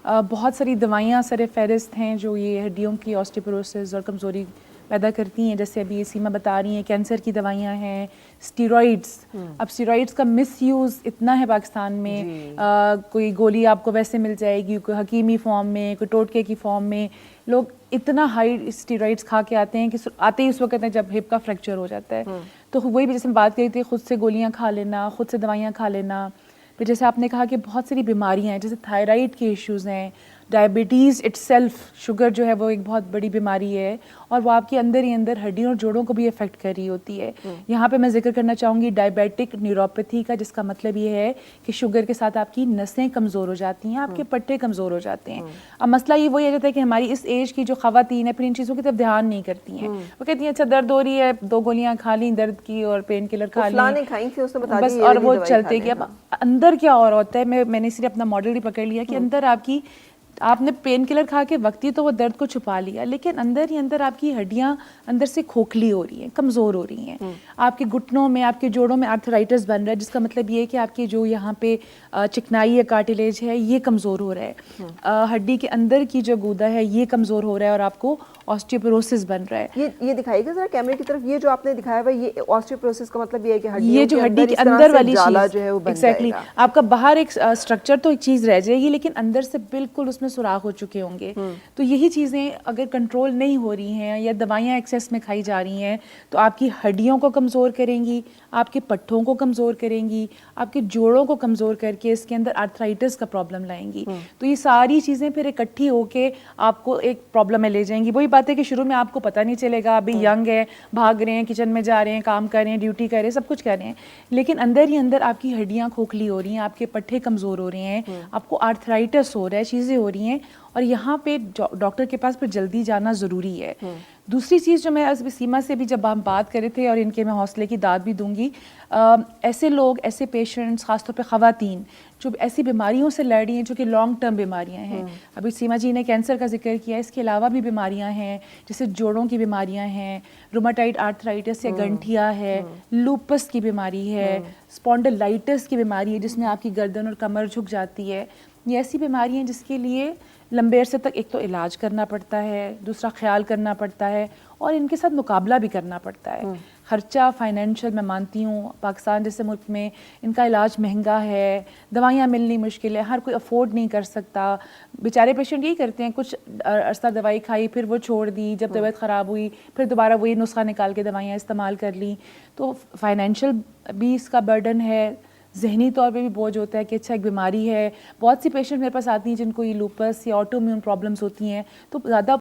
بہت ساری دوائیاں سر فہرست ہیں جو یہ ہڈیوں کی آسٹیوپروسس اور کمزوری پیدا کرتی ہیں. جیسے ابھی سیما بتا رہی ہیں کینسر کی دوائیاں ہیں, اسٹیرائڈس. اب اسٹیرائڈس کا مس یوز اتنا ہے پاکستان میں, کوئی گولی آپ کو ویسے مل جائے گی, کوئی حکیمی فارم میں, کوئی ٹوٹکے کی فارم میں. لوگ اتنا ہائی اسٹیرائڈس کھا کے آتے ہیں کہ آتے ہی اس وقت ہیں جب ہپ کا فریکچر ہو جاتا ہے. تو وہی بھی جیسے میں بات کری تھی, خود سے گولیاں کھا لینا, خود سے دوائیاں کھا لینا. پھر جیسے آپ نے کہا کہ بہت ساری بیماریاں ہیں, جیسے تھائرائڈ کے ایشوز ہیں, ڈائبٹیز اٹ سیلف, شوگر جو ہے وہ ایک بہت بڑی بیماری ہے اور وہ آپ کے اندر ہی اندر ہڈیوں اور جوڑوں کو بھی افیکٹ کر رہی ہوتی ہے. یہاں پہ میں ذکر کرنا چاہوں گی ڈائبیٹک نیوروپیتھی کا, جس کا مطلب یہ ہے کہ شوگر کے ساتھ آپ کی نسیں کمزور ہو جاتی ہیں, آپ کے پٹھے کمزور ہو جاتے ہیں. اب مسئلہ یہ وہی آ جاتا ہے کہ ہماری اس ایج کی جو خواتین ہیں پھر ان چیزوں کی طرف دھیان نہیں کرتی ہیں. وہ کہتی ہیں اچھا درد ہو رہی ہے, 2 گولیاں کھا لیں درد کی اور پین کلر کھا لیں بس, اور وہ چلتے گیا. اب اندر کیا اور ہوتا ہے, میں نے صرف اپنا ماڈل ہی پکڑ لیا کہ اندر آپ نے پین کلر کھا کے وقتی تو وہ درد کو چھپا لیا, لیکن اندر ہی اندر آپ کی ہڈیاں اندر سے کھوکھلی ہو رہی ہیں, کمزور ہو رہی ہیں. آپ کے گھٹنوں میں, آپ کے جوڑوں میں آرتھرائٹس بن رہا ہے, جس کا مطلب یہ ہے کہ آپ کی جو یہاں پہ چکنائی ہے, کارٹیلیج ہے, یہ کمزور ہو رہا ہے. ہڈی کے اندر کی جو گودا ہے یہ کمزور ہو رہا ہے اور آپ کو آسٹیوپروسس بن رہا ہے. یہ دکھائیے گا ذرا کیمرے کی طرف, یہ جو آپ نے دکھایا ہوا یہ آسٹیوپروسس کا مطلب یہ ہے کہ یہ جو ہڈی کے اندر والی جالا جو ہے وہ بن جائے گا. آپ کا باہر ایک اسٹرکچر تو ایک چیز رہ جائے گی, لیکن اندر سے بالکل اس میں سوراخ ہو چکے ہوں گے. تو یہی چیزیں اگر کنٹرول نہیں ہو رہی ہیں یا دوائیاں ایکسیس میں کھائی جا رہی ہیں تو آپ کی ہڈیوں کو کمزور کریں گی, آپ کے پٹھوں کو کمزور کریں گی, آپ کے جوڑوں کو کمزور کر کے اس کے اندر آرتھرائٹس کا پرابلم لائیں گی. تو یہ ساری چیزیں پھر اکٹھی ہو کے آپ کو ایک پرابلم میں لے جائیں گی. وہی بات ہے کہ شروع میں آپ کو پتہ نہیں چلے گا, ابھی ینگ ہے, بھاگ رہے ہیں, کچن میں جا رہے ہیں, کام کر رہے ہیں, ڈیوٹی کر رہے ہیں, سب کچھ کر رہے ہیں, لیکن اندر ہی اندر آپ کی ہڈیاں کھوکھلی ہو رہی ہیں, آپ کے پٹھے کمزور ہو رہے ہیں, آپ کو آرتھرائٹس ہو رہا ہے, چیزیں ہو رہی ہیں, اور یہاں پہ ڈاکٹر کے پاس پھر جلدی جانا ضروری ہے. دوسری چیز جو میں سیما سے بھی جب ہم بات کرے تھے, اور ان کے میں حوصلے کی داد بھی دوں گی, ایسے لوگ, ایسے پیشنٹس, خاص طور پہ خواتین جو ایسی بیماریوں سے لڑ رہی ہیں جو کہ لانگ ٹرم بیماریاں ہیں. ابھی سیما جی نے کینسر کا ذکر کیا, اس کے علاوہ بھی بیماریاں ہیں جیسے جوڑوں کی بیماریاں ہیں, روماٹائڈ آرتھرائٹس یا گنٹھیا ہے, لوپس کی بیماری ہے, اسپونڈلائٹس کی بیماری ہے جس میں آپ کی گردن اور کمر جھک جاتی ہے. یہ ایسی بیماری ہیں جس کے لیے لمبے عرصے تک ایک تو علاج کرنا پڑتا ہے, دوسرا خیال کرنا پڑتا ہے, اور ان کے ساتھ مقابلہ بھی کرنا پڑتا ہے. خرچہ فائنینشیل میں مانتی ہوں پاکستان جیسے ملک میں ان کا علاج مہنگا ہے, دوائیاں ملنی مشکل ہے, ہر کوئی افورڈ نہیں کر سکتا. بیچارے پیشنٹ یہی کرتے ہیں, کچھ عرصہ دوائی کھائی, پھر وہ چھوڑ دی, جب طبیعت خراب ہوئی پھر دوبارہ وہی نسخہ نکال کے دوائیاں استعمال کر لیں. تو فائنینشیل بھی اس کا برڈن ہے, ذہنی طور پہ بھی بوجھ ہوتا ہے کہ اچھا ایک بیماری ہے. بہت سی پیشنٹ میرے پاس آتی ہیں جن کو یہ لوپس یا آٹو امیون پرابلمس ہوتی ہیں, تو زیادہ